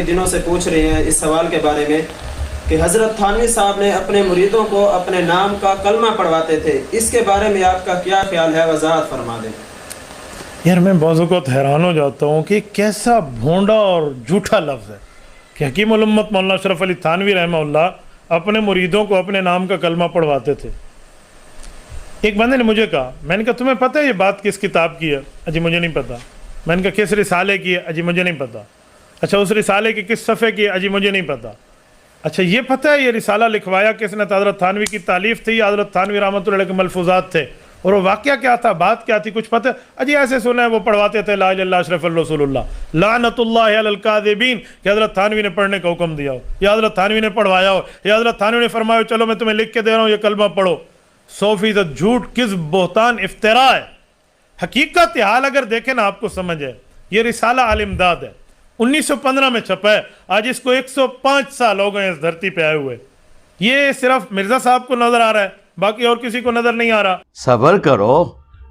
دنوں سے پوچھ رہے ہیں اس سوال کے بارے میں کہ حضرت تھانوی صاحب نے اپنے مریدوں کو اپنے نام کا کلمہ پڑھواتے تھے، اس کے بارے میں آپ کا کیا خیال ہے؟ وضاحت فرما دیں۔ یار میں بعض اوقات حیران ہو جاتا ہوں کہ کیسا بھونڈا اور جھوٹا لفظ ہے کہ حکیم الامت مولانا اشرف علی تھانوی رحمہ اللہ اپنے مریدوں کو اپنے نام کا کلمہ پڑھواتے تھے۔ ایک بندے نے مجھے کہا، میں نے کہا تمہیں پتہ ہے یہ بات کس کتاب کی ہے؟ اجی مجھے نہیں پتا۔ میں نے کہا کس رسالے کی ہے؟ اجی مجھے نہیں پتا۔ اچھا اس رسالے کی کس صفحے کی ہے؟ اجی مجھے نہیں پتا۔ اچھا یہ پتہ ہے یہ رسالہ لکھوایا کس نے؟ حضرت تھانوی کی تالیف تھی یا حضرت تھانوی رحمۃ اللہ علیہ کے ملفوظات تھے؟ اور وہ واقعہ کیا تھا، بات کیا تھی، کچھ پتہ؟ اجی ایسے سنا ہے وہ پڑھواتے تھے لا الہ الا اللہ اشرف الرسول اللہ لعنت اللہ علی الکاذبین، کہ حضرت تھانوی نے پڑھنے کا حکم دیا ہو یا حضرت تھانوی نے پڑھوایا ہو یا حضرت تھانوی نے فرمایا چلو میں تمہیں لکھ کے دے رہا ہوں یہ کلمہ پڑھو۔ 100% جھوٹ، کذب، بہتان، افتراء ہے۔ حقیقت حال اگر دیکھیں نا آپ کو سمجھ ہے۔ یہ رسالہ الامداد ہے، 1915 میں چھپا ہے، آج اس کو 105 سال ہو گئے اس دھرتی پہ آئے ہوئے۔ یہ صرف مرزا صاحب کو نظر آ رہا ہے، باقی اور کسی کو نظر نہیں آ رہا۔ صبر کرو،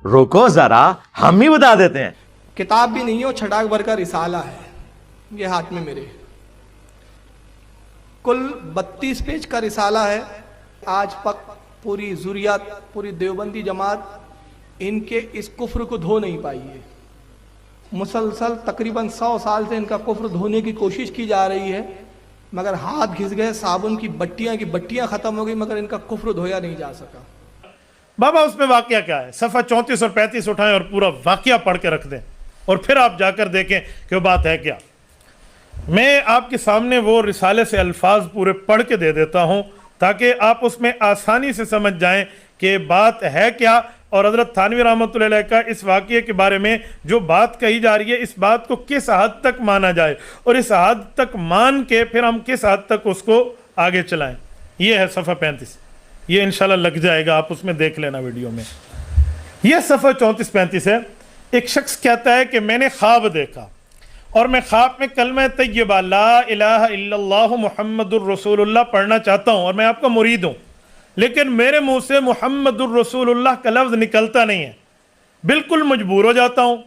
رکو ذرا، ہم ہی بتا دیتے ہیں۔ کتاب بھی نہیں ہے، چھٹاک بھر کا رسالہ ہے یہ ہاتھ میں میرے، کل 32 پیج کا رسالہ ہے۔ آج تک پوری ذریات، پوری دیوبندی جماعت ان کے اس کفر کو دھو نہیں پائی ہے۔ مسلسل تقریباً 100 سال سے ان کا کفر دھونے کی کوشش کی جا رہی ہے، مگر ہاتھ گھس گئے، صابن کی بٹیاں ختم ہو گئی، مگر ان کا کفر دھویا نہیں جا سکا۔ بابا اس میں واقعہ کیا ہے؟ صفحہ 34 اور 35 اٹھائیں اور پورا واقعہ پڑھ کے رکھ دیں اور پھر آپ جا کر دیکھیں کہ وہ بات ہے کیا۔ میں آپ کے سامنے وہ رسالے سے الفاظ پورے پڑھ کے دے دیتا ہوں تاکہ آپ اس میں آسانی سے سمجھ جائیں کہ بات ہے کیا، اور حضرت تھانوی رحمۃ اللہ علیہ کا اس واقعے کے بارے میں جو بات کہی جا رہی ہے اس بات کو کس حد تک مانا جائے اور اس حد تک مان کے پھر ہم کس حد تک اس کو آگے چلائیں۔ یہ ہے صفحہ 35، یہ انشاءاللہ لگ جائے گا، آپ اس میں دیکھ لینا ویڈیو میں۔ یہ صفحہ 34-35 ہے۔ ایک شخص کہتا ہے کہ میں نے خواب دیکھا اور میں خواب میں کلمہ طیبہ لا الہ الا اللہ محمد الرسول اللہ پڑھنا چاہتا ہوں اور میں آپ کا مرید ہوں، لیکن میرے منہ سے محمد الرسول اللہ کا لفظ نکلتا نہیں ہے، بالکل مجبور ہو جاتا ہوں۔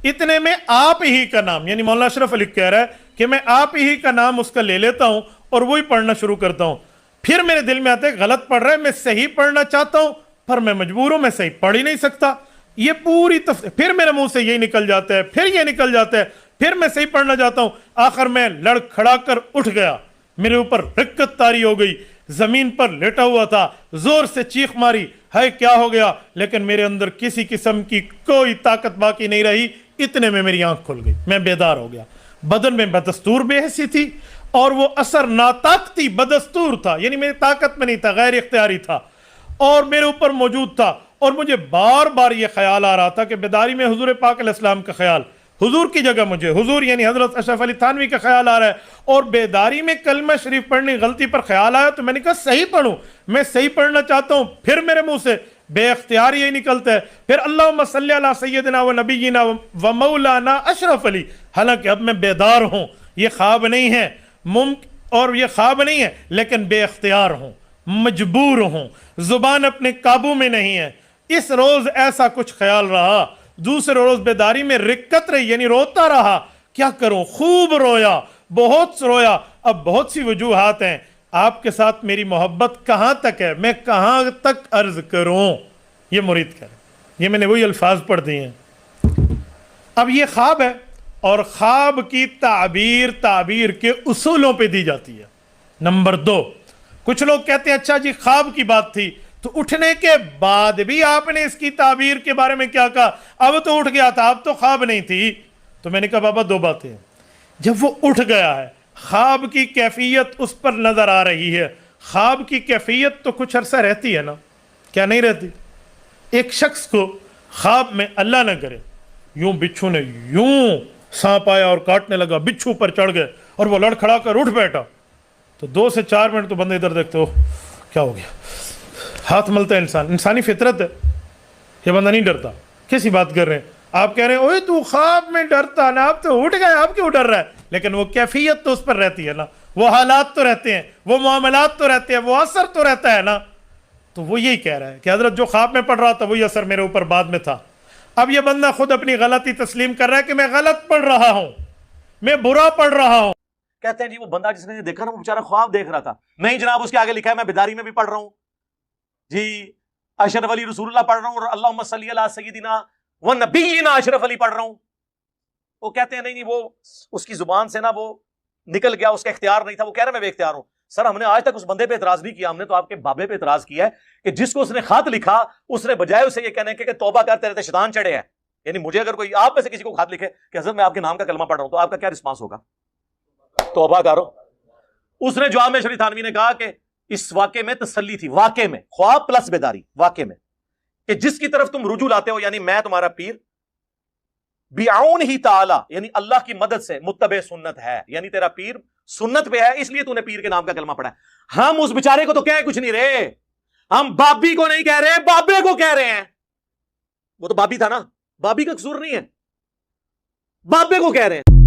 اتنے میں آپ ہی کا نام، یعنی مولانا اشرف علی کہہ رہا ہے کہ میں آپ ہی کا نام اس کا لے لیتا ہوں اور وہی پڑھنا شروع کرتا ہوں۔ پھر میرے دل میں آتا ہے غلط پڑھ رہا ہے، میں صحیح پڑھنا چاہتا ہوں پر میں مجبور ہوں، میں صحیح پڑھ ہی نہیں سکتا۔ یہ پوری پھر میرے منہ سے یہی نکل جاتا ہے، پھر یہ نکل جاتا ہے، پھر میں صحیح پڑھنا چاہتا ہوں۔ آخر میں لڑ کھڑا کر اٹھ گیا، میرے اوپر رکت طاری ہو گئی، زمین پر لیٹا ہوا تھا، زور سے چیخ ماری، ہے کیا ہو گیا؟ لیکن میرے اندر کسی قسم کی کوئی طاقت باقی نہیں رہی۔ اتنے میں میری آنکھ کھل گئی، میں بیدار ہو گیا۔ بدن میں بدستور بے حسی تھی اور وہ اثر ناطاقتی بدستور تھا، یعنی میری طاقت میں نہیں تھا، غیر اختیاری تھا اور میرے اوپر موجود تھا، اور مجھے بار بار یہ خیال آ رہا تھا کہ بیداری میں حضور پاک علیہ السلام کا خیال، حضور کی جگہ مجھے حضور یعنی حضرت اشرف علی تھانوی کا خیال آ رہا ہے، اور بیداری میں کلمہ شریف پڑھنے غلطی پر خیال آیا تو میں نے کہا صحیح پڑھوں، میں صحیح پڑھنا چاہتا ہوں، پھر میرے منہ سے بے اختیار یہی نکلتا ہے، پھر اللہم صلی علی سیدنا و نبینا و مولانا اشرف علی، حالانکہ اب میں بیدار ہوں، یہ خواب نہیں ہے اور یہ خواب نہیں ہے، لیکن بے اختیار ہوں، مجبور ہوں، زبان اپنے قابو میں نہیں ہے۔ اس روز ایسا کچھ خیال رہا، دوسرے روز بیداری میں رکت رہی، یعنی روتا رہا، کیا کروں، خوب رویا، بہت رویا۔ اب بہت سی وجوہات ہیں، آپ کے ساتھ میری محبت کہاں تک ہے، میں کہاں تک عرض کروں، یہ مرید کہہ رہے ہیں۔ یہ میں نے وہی الفاظ پڑھ دیے ہیں۔ اب یہ خواب ہے اور خواب کی تعبیر کے اصولوں پہ دی جاتی ہے۔ نمبر 2، کچھ لوگ کہتے ہیں اچھا جی خواب کی بات تھی تو اٹھنے کے بعد بھی آپ نے اس کی تعبیر کے بارے میں کیا کہا؟ اب تو اٹھ گیا تھا، اب تو خواب نہیں تھی۔ تو میں نے کہا بابا 2 باتیں ہیں۔ جب وہ اٹھ گیا ہے، خواب کی کیفیت اس پر نظر آ رہی ہے، خواب کی کیفیت تو کچھ عرصہ رہتی ہے نا، کیا نہیں رہتی؟ ایک شخص کو خواب میں اللہ نہ کرے یوں بچھو نے یوں سانپ آیا اور کاٹنے لگا، بچھو پر چڑھ گئے اور وہ لڑ کھڑا کر اٹھ بیٹھا، تو 2 سے 4 منٹ تو بندے ادھر دیکھتے ہو کیا ہو گیا، ہاتھ ملتا ہے، انسانی فطرت ہے، یہ بندہ نہیں ڈرتا۔ کیسی بات کر رہے ہیں آپ؟ کہہ رہے ہیں اوے تو خواب میں ڈرتا نا، اب تو اٹھ گئے، اب کیوں ڈر رہا ہے؟ لیکن وہ کیفیت تو اس پر رہتی ہے نا، وہ حالات تو رہتے ہیں، وہ معاملات تو رہتے ہیں، وہ اثر تو رہتا ہے نا۔ تو وہ یہی کہہ رہا ہے کہ حضرت جو خواب میں پڑھ رہا تھا وہی اثر میرے اوپر بعد میں تھا۔ اب یہ بندہ خود اپنی غلطی تسلیم کر رہا ہے کہ میں غلط پڑھ رہا ہوں، میں برا پڑھ رہا ہوں۔ کہتے ہیں جی وہ بندہ جس نے دیکھا نا وہ بیچارہ خواب دیکھ رہا تھا. نہیں جناب اس کے آگے لکھا ہے میں بیداری میں بھی پڑھ رہا ہوں جی اشرف علی رسول اللہ پڑھ رہا ہوں اور اللہم صلی علی سیدنا و نبینا اشرف علی پڑھ رہا ہوں. وہ کہتے ہیں نہیں وہ اس کی زبان سے نا وہ نکل گیا, اس کا اختیار نہیں تھا, وہ کہہ رہا میں بے اختیار ہوں. سر ہم نے آج تک اس بندے پہ اعتراض نہیں کیا, ہم نے تو آپ کے بابے پہ اعتراض کیا ہے کہ جس کو اس نے خط لکھا اس نے بجائے اسے یہ کہنے کہ توبہ کرتے رہتے شیطان چڑھے ہیں. یعنی مجھے اگر کوئی آپ میں سے کسی کو خط لکھے کہ حضرت میں آپ کے نام کا کلمہ پڑھ رہا ہوں تو آپ کا کیا رسپانس ہوگا؟ توبہ کرو. اس نے جواب میں شریف تھانوی نے کہا کہ اس واقعے میں تسلی تھی, واقعے میں خواب پلس بیداری, واقعے میں کہ جس کی طرف تم رجوع لاتے ہو یعنی میں تمہارا پیر بیعون ہی تعالی یعنی اللہ کی مدد سے متبع سنت ہے, یعنی تیرا پیر سنت پہ ہے اس لیے تو نے پیر کے نام کا کلمہ پڑھا ہے. ہم اس بیچارے کو تو کہہ کچھ نہیں رہے, ہم بابی کو نہیں کہہ رہے, بابے کو کہہ رہے ہیں. وہ تو بابی تھا نا, بابی کا قصور نہیں ہے, بابے کو کہہ رہے ہیں.